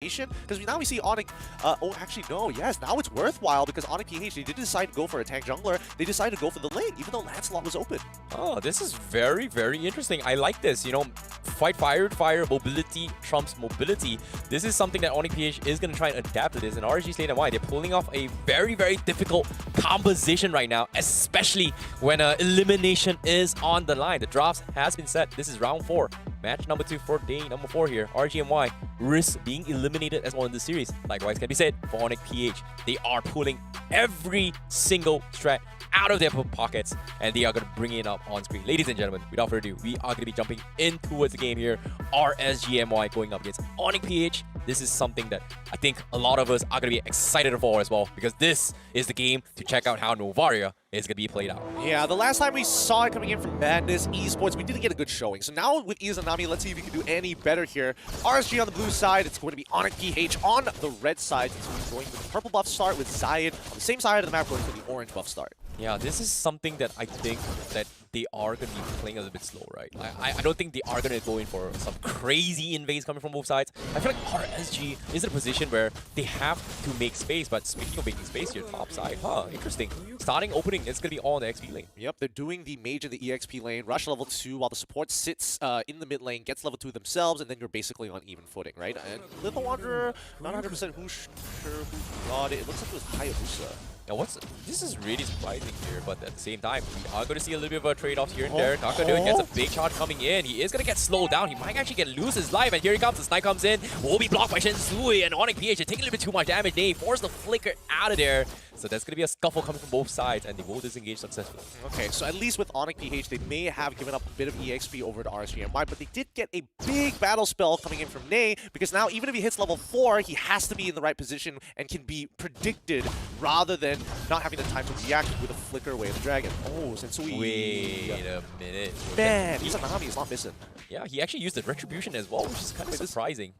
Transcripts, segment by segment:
situation? Because now we see Onic, oh, actually, no, yes, now it's worthwhile because Onic PH, they didn't decide to go for a tank jungler. They decided to go for the lane, even though Lancelot was open. Oh, this is very, very interesting. I like this. You know, fight fire with fire, mobility trumps mobility. This is something that Onic PH is going to try and adapt to this. And Rsg Slate and Y, they're pulling off a very, very difficult composition right now, especially when elimination is on the line. The drafts has been set. This is round 4. Match number 2 for day number 4 here. Rsg and Y risk being eliminated as well in this series. Likewise can be said for Onic PH. They are pulling every single strat out of their pockets, and they are going to bring it up on screen. Ladies and gentlemen, without further ado, we are going to be jumping in towards the game here. Rsg MY going up against Onic PH. This is something that I think a lot of us are going to be excited for as well, because this is the game to check out how Novaria is going to be played out. Yeah, the last time we saw it coming in from Madness Esports, we didn't get a good showing. So now with Izanami, let's see if we can do any better here. RSG on the blue side, it's going to be Onic PH on the red side. So he's going with the purple buff start with Zayed on the same side of the map going for the orange buff start. Yeah, this is something that I think that they are going to be playing a little bit slow, right? I don't think they are going to go in for some crazy invades coming from both sides. I feel like RSG is in a position where they have to make space, but speaking of making space here, top side, interesting. Starting opening, it's going to be all on the XP lane. Yep, they're doing the mage in the EXP lane, rush level 2, while the support sits in the mid lane, gets level 2 themselves, and then you're basically on even footing, right? And Little Wanderer, not 100% who's sure who got it. It looks like it was Hayabusa. Now, this is really surprising here, but at the same time, we are going to see a little bit of a trade-off here and there. Nakadu gets a big charge coming in. He is going to get slowed down. He might actually lose his life, and here he comes. The snipe comes in. Will be blocked by Shensui, and Onic PH taking a little bit too much damage. They force the flicker out of there. So there's going to be a scuffle coming from both sides, and they will disengage successfully. Okay, so at least with Onic PH, they may have given up a bit of EXP over to RSGMY, but they did get a big battle spell coming in from Ney, because now even if he hits level 4, he has to be in the right position and can be predicted rather than not having the time to react with a flicker away of the dragon. Oh, Sensui. Wait a minute. Man, Izanami is not missing. Yeah, he actually used the Retribution as well, which is kind of surprising.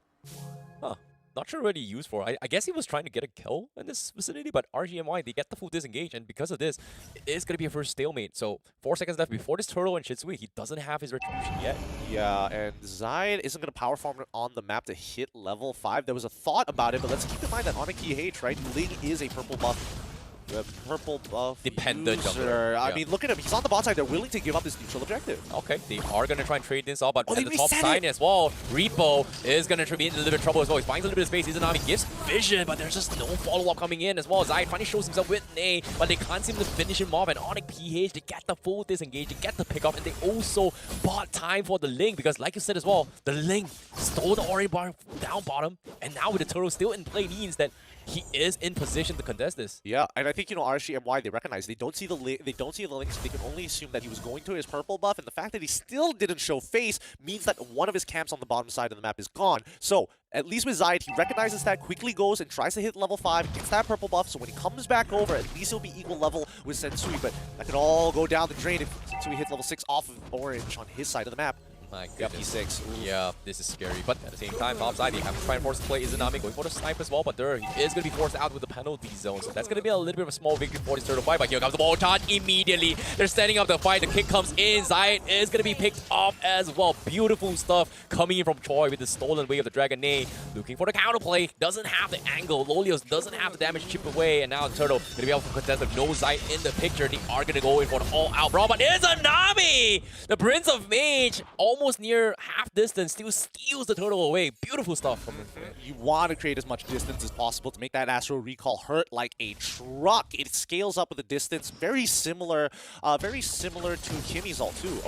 Huh. Not sure what he used for. I guess he was trying to get a kill in this vicinity, but RGMY, they get the full disengage, and because of this, it is going to be a first stalemate. So 4 seconds left before this turtle and Shitsui. He doesn't have his Retribution yet. Yeah, and Zayed isn't going to power farm on the map to hit level 5. There was a thought about it, but let's keep in mind that Onic PH, right? Ling is a purple buff. The purple buff dependent user. I mean, look at him. He's on the bot side. They're willing to give up this neutral objective. Okay, they are going to try and trade this off, but at the top side as well, Repo is going to be in a little bit of trouble as well. He finds a little bit of space. Izanami gives vision, but there's just no follow-up coming in as well. Zayed finally shows himself with Ney, but they can't seem to finish him off. And Onic PH, they get the full disengage, they get the pick off, and they also bought time for the Link, because like you said as well, the Link stole the orange bar down bottom, and now with the turtle still in play means that he is in position to contest this. Yeah, and I think, you know, RSGMY, they recognize they don't see the link, so they can only assume that he was going to his purple buff, and the fact that he still didn't show face means that one of his camps on the bottom side of the map is gone. So at least with Zayed, he recognizes that, quickly goes and tries to hit level 5, gets that purple buff, so when he comes back over, at least he'll be equal level with Sensui, but that could all go down the drain if Sensui hits level 6 off of orange on his side of the map. My Yep, P6. Yeah, this is scary. But at the same time, topside, they have to try and force the play. Izanami going for the snipe as well, but there he is going to be forced out with the penalty zone. So that's going to be a little bit of a small victory for this turtle fight. But here comes the ball charge immediately. They're standing up the fight. The kick comes in. Zayed is going to be picked off as well. Beautiful stuff coming in from Choi with the stolen way of the Dragon Ney. Looking for the counterplay. Doesn't have the angle. Lolios doesn't have the damage chip away. And now the turtle going to be able to contest with no Zayed in the picture. They are going to go in for an all-out brawl. But Izanami, the Prince of Mage, almost near half distance, still steals the turtle away. Beautiful stuff from him. You want to create as much distance as possible to make that Astro Recall hurt like a truck. It scales up with the distance, very similar to Kimmy's ult too.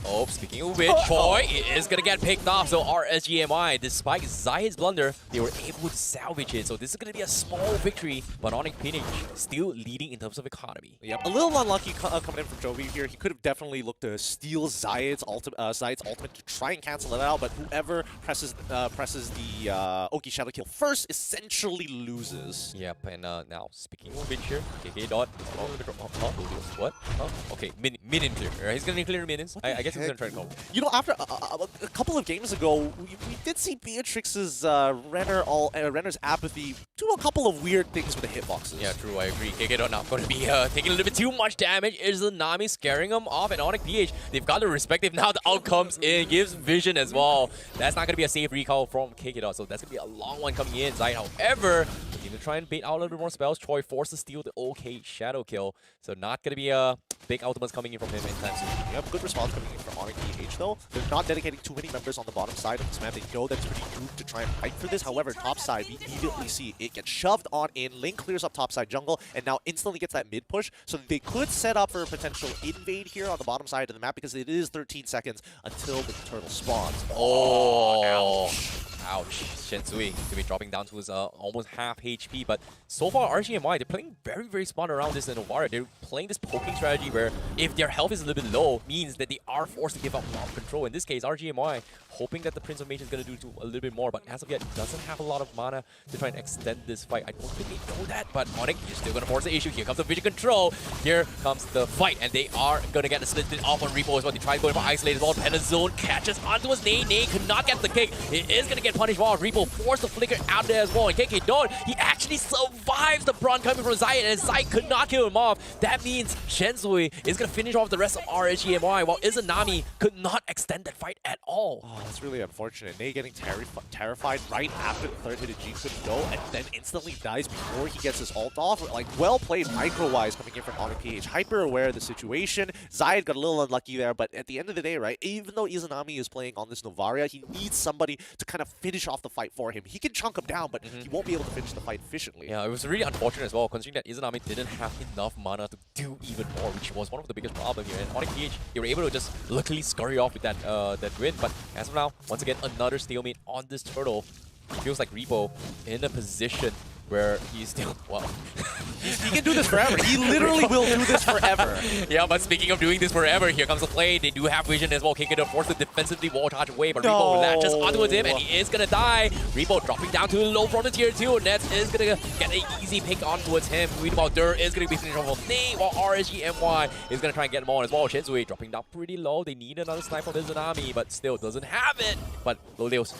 Oh, speaking of which, Choi is gonna get picked off. So RSGMI, despite Zayed's blunder, they were able to salvage it. So this is gonna be a small victory, but Onic PH still leading in terms of economy. Yep, a little unlucky coming in from Jovi here. He could have definitely looked to steal Zayed's ultimate to try and cancel it out, but whoever presses the Oki Shadow Kill first essentially loses. Yep, and now speaking of which here, KK dot. What? Okay, minion clear. He's gonna clear minions. I guess he's gonna try to call. You know, after a couple of games ago, we did see Beatrix's Renner's apathy do a couple of weird things with the hitboxes. Yeah, true. I agree. KK dot now going to be taking a little bit too much damage. Izanami scaring him off, and Onic PH, they've got to respect it now. The outcomes in, gives vision as well. That's not going to be a safe recall from Kikidot, so that's going to be a long one coming in. Zai, however, looking to try and bait out a little bit more spells. Choi forced to steal the OK Shadow kill, so not going to be a big ultimates coming in from him anytime soon. Yep, good response coming in from Onic PH though. They're not dedicating too many members on the bottom side of this map. They know that it's pretty doomed to try and fight for this. However, top side, we immediately see it gets shoved on in. Link clears up top side jungle, and now instantly gets that mid push. So they could set up for a potential invade here on the bottom side of the map because it is 13 seconds until the turtle spawns. Oh, ouch. Shensui to be dropping down to his almost half HP, but so far RGMY, they're playing very, very smart around this Novara. They're playing this poking strategy where if their health is a little bit low, means that they are forced to give up mob control. In this case, RGMY hoping that the Prince of Mage is going to do a little bit more, but as of yet, doesn't have a lot of mana to try and extend this fight. I don't think they know that, but Onic, you're still going to force the issue. Here comes the vision control. Here comes the fight, and they are going to get the split off on Repo as well. They try going for isolate as well. Penazone catches onto his Nay. Nay could not get the kick. It is going to get punished while Repo forced the flicker out there as well. And Kikidot, he actually survives the brawn coming from Zai, and Zai could not kill him off. That means Shensui is going to finish off the rest of Rsg while Izanami could not extend that fight at all. Oh, that's really unfortunate. Nay getting terrified right after the third hit of G couldn't go, and then instantly dies before he gets his ult off. Like, well played micro-wise coming in from Onic PH. Hyper aware of the situation. Zayed got a little unlucky there, but at the end of the day, right, even though Izanami is playing on this Novaria, he needs somebody to kind of finish off the fight for him. He can chunk him down, but he won't be able to finish the fight efficiently. Yeah, it was really unfortunate as well, considering that Izanami didn't have enough mana to do even more, which was one of the biggest problems here. And Onic PH, they were able to just luckily scurry off with that that win, but as of now, once again, another stalemate on this turtle. It feels like Repo in a position where he's still, well... he can do this forever. He literally will do this forever. Yeah, but speaking of doing this forever, here comes the play. They do have vision as well. Kikidot forced to defensively wall charge away, but Repo latches onto him and he is going to die. Repo dropping down to low from the tier 2. Nets is going to get an easy pick on towards him. Meanwhile, Dur is going to be finished off of Nay, while Rsg is going to try and get him on as well. Shensui dropping down pretty low. They need another snipe from Izanami, but still doesn't have it. But Lolios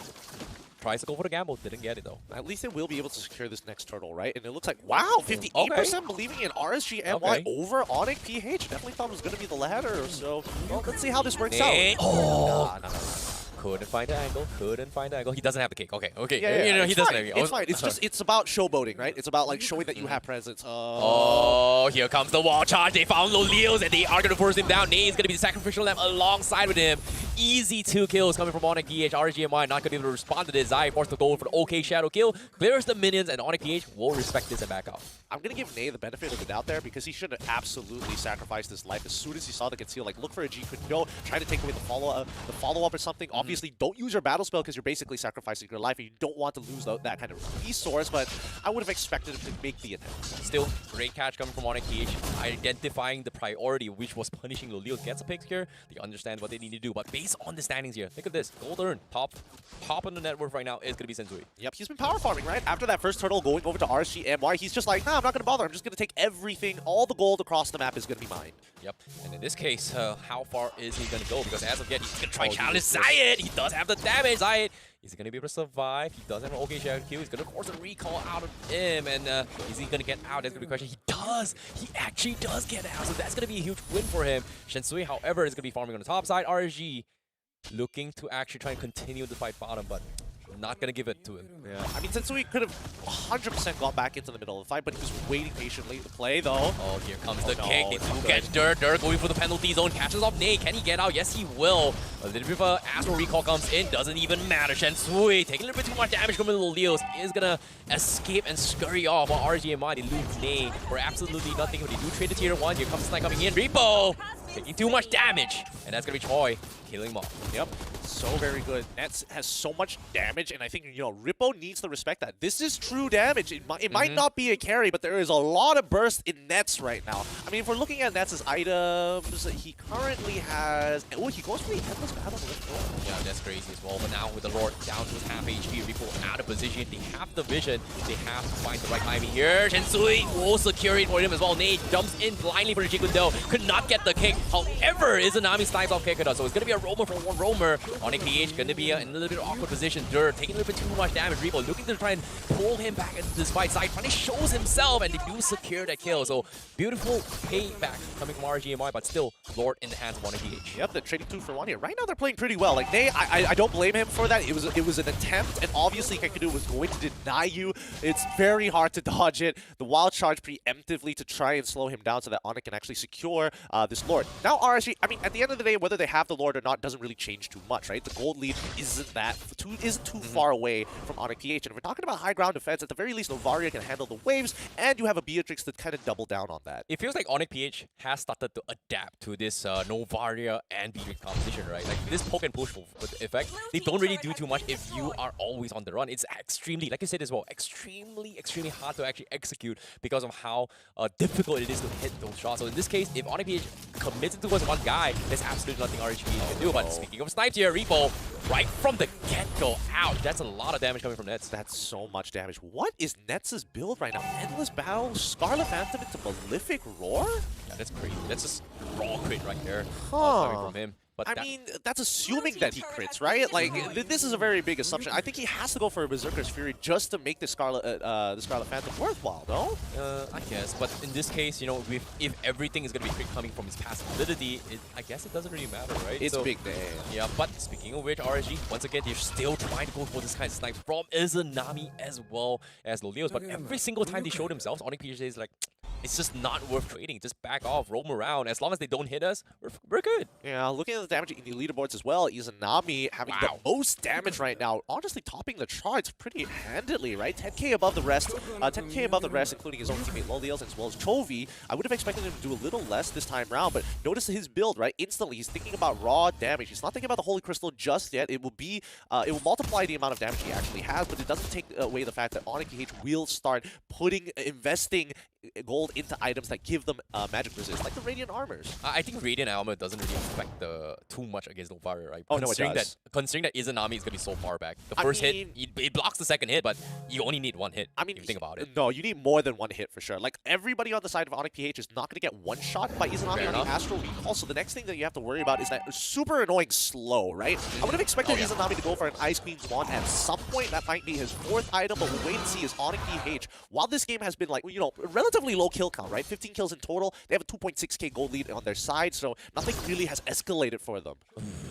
tries to go for the gamble, didn't get it though. At least they will be able to secure this next turtle, right? And it looks like, wow, 58% believing in Rsg over Onic PH. Definitely thought it was going to be the latter, so well, let's see how this works out. Oh! Nah. Couldn't find the angle, He doesn't have the kick. Okay. Yeah. You know, he doesn't have it. It's fine. It's just, it's about showboating, right? It's about like showing that you have presence. Oh, here comes the wall charge. They found Lolios and they are going to force him down. Nay is going to be the sacrificial lamb alongside with him. Easy 2 kills coming from Onic PH. RGMY not going to be able to respond to this. Zai forced to go for the OK Shadow kill. Clears the minions and Onic PH will respect this and back out. I'm going to give Nay the benefit of the doubt there because he should have absolutely sacrificed his life as soon as he saw the conceal. Like, look for a G could go, try to take away the follow-up or something. Obviously, don't use your battle spell because you're basically sacrificing your life and you don't want to lose that kind of resource, but I would have expected him to make the attempt. Still, great catch coming from Onic PH, identifying the priority, which was punishing Lolio. Gets a pick here. They understand what they need to do, but based on the standings here, think of this. Gold earn, top on the net worth right now is going to be Sensui. Yep, he's been power farming, right? After that first turtle going over to Rsg, he's just like, nah, I'm not going to bother. I'm just going to take everything. All the gold across the map is going to be mine. Yep, and in this case, how far is he going to go? Because as of yet, he's going to try and challenge Zayed. He does have the damage. Zayed, is he going to be able to survive? He does have an OK Shadow kill. He's going to force a recall out of him. And is he going to get out? That's going to be a question. He does. He actually does get out. So that's going to be a huge win for him. Shensui, however, is going to be farming on the top side. RSG looking to actually try and continue the fight bottom, but not going to give it to him. Yeah. I mean, Sensui could have 100% got back into the middle of the fight, but he was waiting patiently to play, though. Oh, here comes the kick. They do catch Dur. Dur going for the penalty zone. Catches off Nay. Can he get out? Yes, he will. A little bit of a Astral Recall comes in. Doesn't even matter. Shensui taking a little bit too much damage from the little Leos. Is going to escape and scurry off while RGMI, they lose Nay for absolutely nothing. But they do trade the tier 1. Here comes Snipe coming in. Repo taking too much damage. And that's going to be Choi killing him off. Yep. So very good. Nets has so much damage, and I think, you know, Rippo needs to respect that. This is true damage. It might not be a carry, but there is a lot of burst in Nets right now. I mean, if we're looking at Nets' items, he currently has... Oh, he goes for the Endless Battle. Yeah, that's crazy as well. But now with the Lord down to his half HP, Rippo out of position. They have the vision. They have to find the right timing here. Shensui will secure it for him as well. Nate jumps in blindly for the Jigundo. Could not get the kick. However, Izanami snipes off Kekada, so it's going to be a roamer for one roamer. Onic PH going to be in a little bit of awkward position. Dirt taking a little bit too much damage. Repo looking to try and pull him back into this fight. Side finally shows himself, and they do secure that kill. So beautiful payback coming from RGMI, but still Lord in the hands of Onic PH. Yep, they're trading 2 for 1 here. Right now they're playing pretty well. Like I don't blame him for that. It was an attempt, and obviously Kekadu was going to deny you. It's very hard to dodge it. The wild charge preemptively to try and slow him down so that Onic can actually secure this Lord. Now RSG, I mean, at the end of the day, whether they have the Lord or not doesn't really change too much, right? The gold lead isn't too far away from Onic PH. And if we're talking about high ground defense, at the very least, Novaria can handle the waves, and you have a Beatrix to kind of double down on that. It feels like Onic PH has started to adapt to this Novaria and Beatrix competition, right? Like this poke and push effect, they don't really do too much if you are always on the run. It's extremely, like you said as well, extremely hard to actually execute because of how difficult it is to hit those shots. So in this case, if Onic PH commits it towards one guy, there's absolutely nothing RSG can do. But speaking of snipes here, Repo, right from the get-go, ouch, that's a lot of damage coming from Nets. That's so much damage. What is Nets' build right now? Endless Battle, Scarlet Phantom into Malefic Roar? Yeah, that's crazy. That's just raw crit right there coming from him. But I mean, that's assuming that he crits, right? Like, this is a very big assumption. I think he has to go for a Berserker's Fury just to make the Scarlet Phantom worthwhile, no? I guess. But in this case, you know, if everything is going to be crit coming from his passive ability, I guess it doesn't really matter, right? It's big day. Yeah, but speaking of which, RSG, once again, they're still trying to go for this kind of snipe from Izanami as well as Lolios. But every single time they show themselves, Onic PH is like, it's just not worth trading. Just back off, roam around. As long as they don't hit us, we're good. Yeah, looking at the damage in the leaderboards as well, Izanami having the most damage right now, honestly topping the charts pretty handedly, right? 10k above the rest, 10k above the rest, including his own teammate Lolios as well as Chovy. I would have expected him to do a little less this time around, but notice his build, right? Instantly, he's thinking about raw damage. He's not thinking about the Holy Crystal just yet. It will be, it will multiply the amount of damage he actually has, but it doesn't take away the fact that Onic PH will start investing gold into items that give them magic resist, like the Radiant Armors. I think Radiant Armor doesn't really affect too much against Novaria, right? Oh, no, it does. Considering that Izanami is going to be so far back. The first hit, it blocks the second hit, but you only need one hit, if you think about it. No, you need more than one hit for sure. Like, everybody on the side of Onic PH is not going to get one shot by Izanami on the Astral Recall, so the next thing that you have to worry about is that super annoying slow, right? I would have expected Izanami to go for an Ice Queen's Wand at some point. That might be his 4th item, but we'll wait and see. Is Onic PH, while this game has been, like, you know, relatively low kill count, right? 15 kills in total. They have a 2.6k gold lead on their side, so nothing really has escalated for them.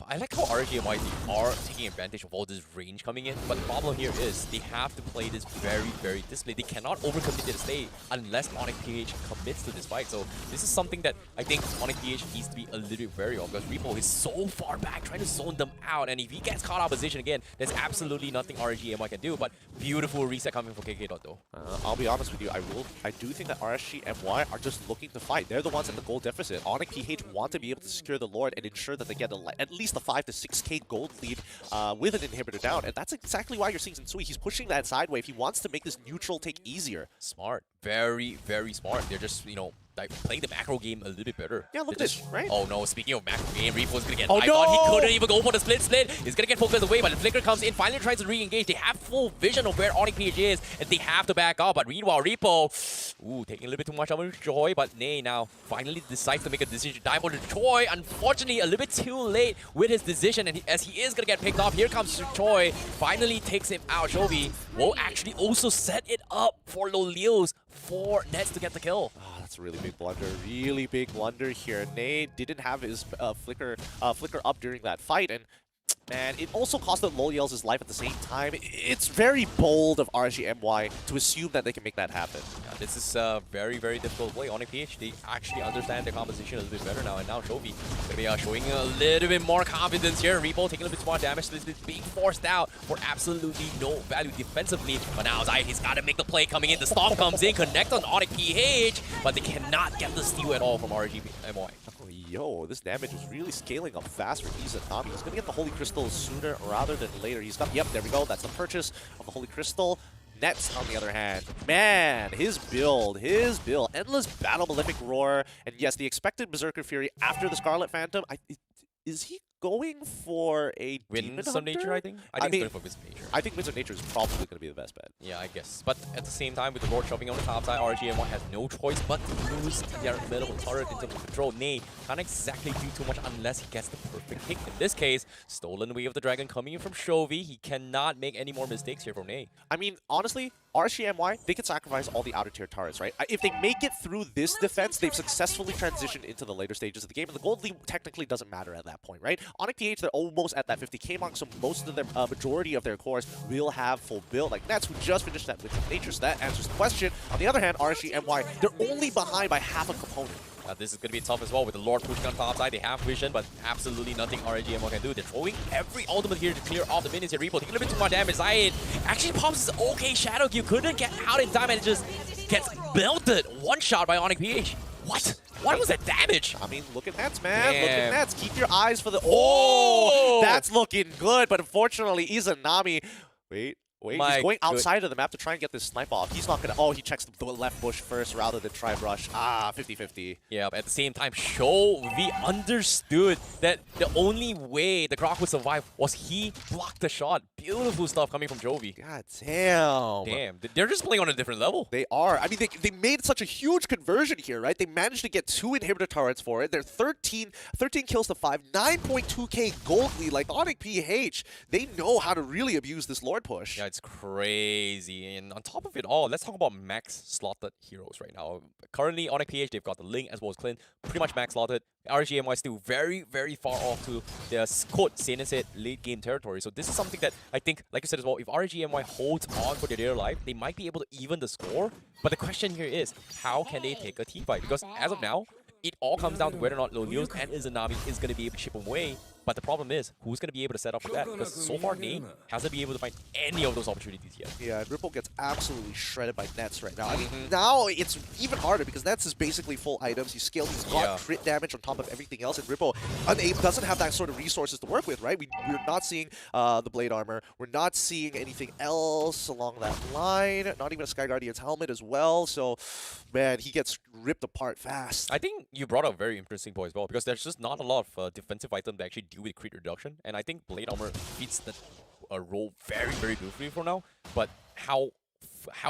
I like how RGMI are taking advantage of all this range coming in, but the problem here is they have to play this very disciplined. They cannot overcommit to the state unless Onic PH commits to this fight. So this is something that I think Onic PH needs to be a little bit wary of, because Repo is so far back trying to zone them out, and if he gets caught out of position again, there's absolutely nothing RGMI can do. But beautiful reset coming from KK though. I'll be honest with you, I do think that Rsg MY are just looking to fight. They're the ones at the gold deficit. Onic PH want to be able to secure the Lord and ensure that they get at least a 5 to 6k gold lead with an inhibitor down, and that's exactly why you're seeing Sensui. He's pushing that side wave. He wants to make this neutral take easier. Smart. Very smart. They're just, you know, like playing the macro game a little bit better. Yeah, look at this, right? Oh no, speaking of macro game, Repo's gonna get... Oh, I thought he couldn't even go for the split. He's gonna get focused away, but the Flicker comes in, finally tries to re-engage. They have full vision of where Onic PH is, and they have to back off. But meanwhile, Repo, taking a little bit too much of Choi, but Nay now finally decides to make a decision to dive onto Choi. Unfortunately, a little bit too late with his decision, and as he is gonna get picked off, here comes Choi, finally takes him out. Chovy will actually also set it up for Lolios for Nets to get the kill. That's a really big blunder. Really big blunder here. Nade didn't have his flicker up during that fight, and man, it also cost the Loliels his life at the same time. It's very bold of Rsg MY to assume that they can make that happen. Yeah, this is a very difficult play. Onic PH, they actually understand their composition a little bit better now, and now Chovy gonna be showing a little bit more confidence here. Repo taking a little bit more damage, being forced out for absolutely no value defensively. But now he's got to make the play coming in. The Stomp comes in, connect on Onic PH, but they cannot get the steal at all from Rsg MY. Yo, this damage is really scaling up fast for Izanami. He's going to get the Holy Crystal sooner rather than later. He's got, yep, there we go. That's the purchase of the Holy Crystal. Nets, on the other hand, man, his build, Endless Battle, Malefic Roar, and yes, the expected Berserker Fury after the Scarlet Phantom. Is he going for a Demon Winds of Hunter? Nature, I think. I think it's going for Winds of Nature. I think Winds of Nature is probably going to be the best bet. Yeah, I guess. But at the same time, with the Lord shoving on the top side, RGM1 has no choice but to lose their middle turret in terms of control. Nay, can't exactly do too much unless he gets the perfect pick. In this case, stolen Way of the Dragon coming in from Shovi. He cannot make any more mistakes here from Nay. I mean, honestly, RSGMY, they can sacrifice all the outer tier turrets, right? If they make it through this defense, they've successfully transitioned into the later stages of the game, and the gold lead technically doesn't matter at that point, right? Onic PH, they're almost at that 50k mark, so most of their majority of their cores will have full build, like Nets, who just finished that with Nature, so that answers the question. On the other hand, RSGMY, they're only behind by half a component. This is going to be tough as well with the Lord pushing on top side. They have vision, but absolutely nothing RGM1 can do. They're throwing every ultimate here to clear off the minions here. Repo taking a little bit too much damage. Zayed actually pops his okay Shadow Cube. Couldn't get out in time and it just gets belted. One shot by Onic PH. What? What was that damage? I mean, look at Nets, man. Damn. Look at Nets. Keep your eyes for the... Oh! That's looking good, but unfortunately, Izanami... Wait, he's going outside of the map to try and get this snipe off. He's not gonna... Oh, he checks the left bush first rather than try rush. 50-50. Yeah, but at the same time, Shovi understood that the only way the Croc would survive was he blocked the shot. Beautiful stuff coming from Jovi. God damn. Damn, they're just playing on a different level. They are. I mean, they made such a huge conversion here, right? They managed to get 2 inhibitor turrets for it. They're 13 kills to 5, 9.2k gold lead. Like Onic PH, they know how to really abuse this Lord push. Yeah, it's crazy. And on top of it all, let's talk about max slotted heroes right now. Currently, Onic PH, they've got the Link as well as Clint, pretty much max slotted. RGMY still very, very far off to their quote, said late game territory. So this is something that I think, like you said as well, if RGMY holds on for their dear life, they might be able to even the score. But the question here is, how can they take a team fight? Because as of now, it all comes down to whether or not Lolios and Izanami is going to be able to chip away. But the problem is, who's going to be able to set up for that? Because so far, Nate hasn't been able to find any of those opportunities yet. Yeah, Ripple gets absolutely shredded by Nets right now. I mean, now it's even harder because Nets is basically full items. He's scaled, he's got crit damage on top of everything else, and Ripple doesn't have that sort of resources to work with, right? We're not seeing the blade armor. We're not seeing anything else along that line. Not even a Sky Guardian's helmet as well. So, man, he gets ripped apart fast. I think you brought up a very interesting point as well, because there's just not a lot of defensive items that actually deal with crit reduction, and I think blade armor fits that role very, very beautifully for now. But how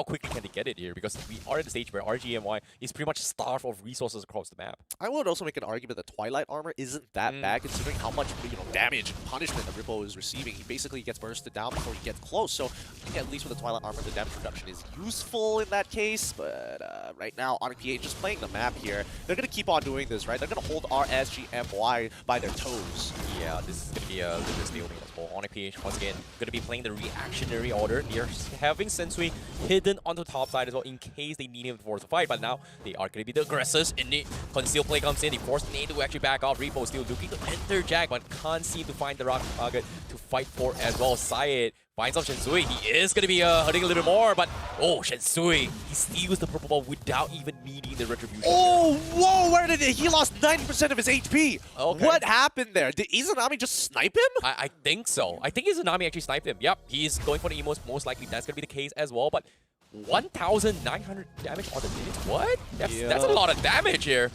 quickly can they get it here? Because we are at the stage where RGMY is pretty much starved of resources across the map. I would also make an argument that Twilight armor isn't that bad, considering how much damage and punishment that Ripple is receiving. He basically gets bursted down before he gets close. So I think at least with the Twilight armor, the damage reduction is useful in that case. But right now, Onic PH just playing the map here. They're going to keep on doing this, right? They're going to hold RSGMY by their toes. Yeah, this is going to be a little stalemate as well. Onic PH, once again, going to be playing the reactionary order. They're having Sensui hidden on the top side as well in case they need him for the fight. But now they are going to be the aggressors. And Conceal Play comes in. They force Nate to actually back off. Repo still looking to enter Jack, but can't seem to find the rock target to fight for as well. Syed finds off Shensui. He is going to be hurting a little bit more, but oh, Shensui, he steals the purple ball without even needing the retribution. Oh, whoa, where did he lost 90% of his HP. Okay. What happened there? Did Izanami just snipe him? I think so. I think Izanami actually sniped him. Yep, he's going for the emos. Most likely that's going to be the case as well, but 1,900 damage on the minute? What? That's a lot of damage here.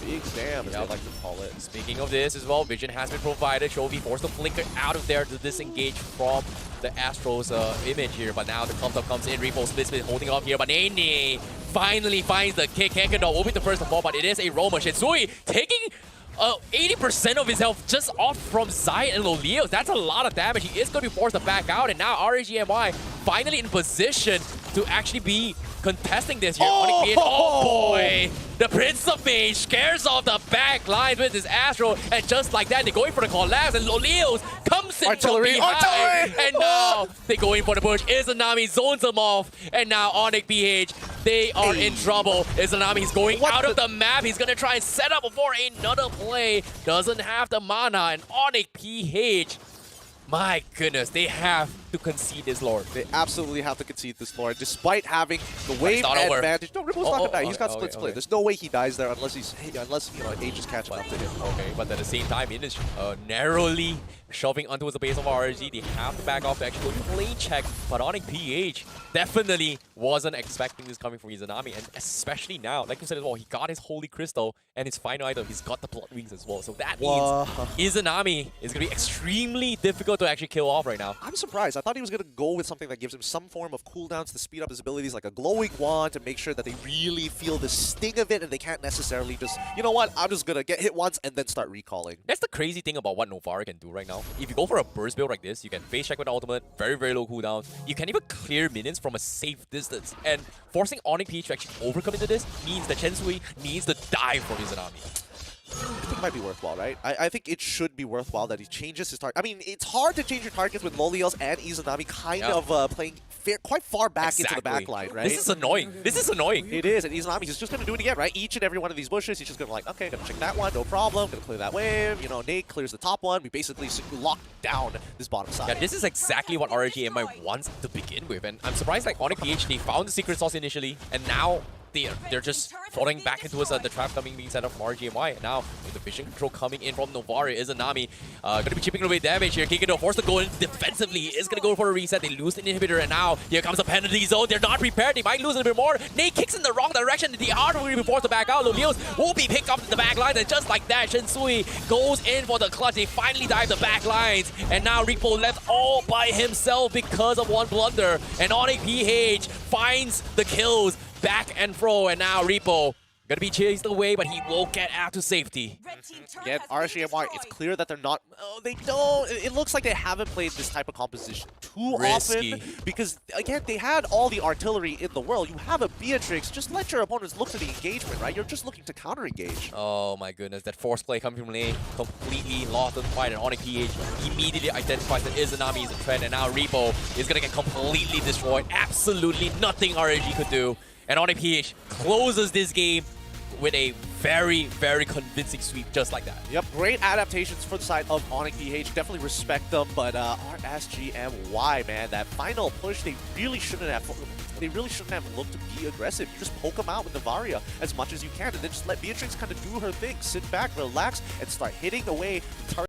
Big damn, as I like to call it. Speaking of this as well, vision has been provided. Shovi forced to flicker out of there to disengage from the Astro's image here. But now the clump up comes in. Repo Split's been holding up here, but Nene finally finds the kick. Henkadol will be the first to fall, but it is a Roma. Shensui taking 80% of his health just off from Zayed and Lolios. That's a lot of damage. He is going to be forced to back out, and now RSGMY finally in position to actually be contesting this here. Oh boy! The Prince of Mage scares off the back line with his Astro, and just like that, they're going for the collapse, and Lolios comes in artillery, from behind, and now they go in for the push. Izanami zones them off, and now Onic PH, they are in trouble. Izanami's going out of the map. He's gonna try and set up for another play. Doesn't have the mana, and Onic PH, my goodness, they have to concede this Lord. They absolutely have to concede this Lord, despite having the wave advantage. No, Ripple's not gonna die. He's got split. There's no way he dies there unless Age is catching up to him. Okay, but at the same time, it is narrowly shoving onto the base of RSG. They have to back off to actually lane check, but Onic PH definitely wasn't expecting this coming from Izanami, and especially now, like you said as well, he got his Holy Crystal and his final item, he's got the Blood Wings as well, so that means Izanami is going to be extremely difficult to actually kill off right now. I'm surprised. I thought he was going to go with something that gives him some form of cooldowns to speed up his abilities, like a glowing wand to make sure that they really feel the sting of it and they can't necessarily just, you know what, I'm just going to get hit once and then start recalling. That's the crazy thing about what Novara can do right now. If you go for a burst build like this, you can face check with ultimate, very, very low cooldown. You can even clear minions from a safe distance. And forcing Onic PH to actually overcome into this means that Chen Sui needs to die for Izanami. I think it might be worthwhile, right? I think it should be worthwhile that he changes his target. I mean, it's hard to change your targets with Lolios and Izanami kind of playing quite far back into the back line, right? This is annoying. This is annoying. It is, and Izanami is just going to do it again, right? Each and every one of these bushes, he's just going to like, okay, gonna check that one, no problem, gonna clear that wave. You know, Nate clears the top one. We basically lock down this bottom side. Yeah, this is exactly what Rsg Malaysia wants to begin with, and I'm surprised like Onic PH, they found the secret sauce initially, and now they're just falling back into the trap coming being set up from RGMY. And now with the vision control coming in from Novara, Izanami going to be chipping away damage here. Kikito forced to go in defensively. Is going to go for a reset. They lose the inhibitor, and now here comes a penalty zone. They're not prepared. They might lose a little bit more. Nate kicks in the wrong direction. The Art will be forced to back out. Lolios will be picked up in the back line, and just like that, Chen Sui goes in for the clutch. They finally dive the back lines, and now Repo left all by himself because of one blunder. And Onic PH finds the kills back and fro, and now Repo gonna be chased away, but he will get out to safety. Again, RSGMY, it's clear that they're not... Oh, they don't... It looks like they haven't played this type of composition too often. Because, again, they had all the artillery in the world. You have a Beatrix, just let your opponents look to the engagement, right? You're just looking to counter-engage. Oh my goodness, that force play coming from lane, completely lost the fight, and Onic PH immediately identifies that Izanami is a threat, and now Repo is gonna get completely destroyed. Absolutely nothing RSG could do. And Onic PH closes this game with a very, very convincing sweep just like that. Yep, great adaptations for the side of Onic PH. Definitely respect them, but Rsg man, that final push, they really shouldn't have looked to be aggressive. You just poke them out with the Varia as much as you can, and then just let Beatrix kind of do her thing. Sit back, relax, and start hitting away.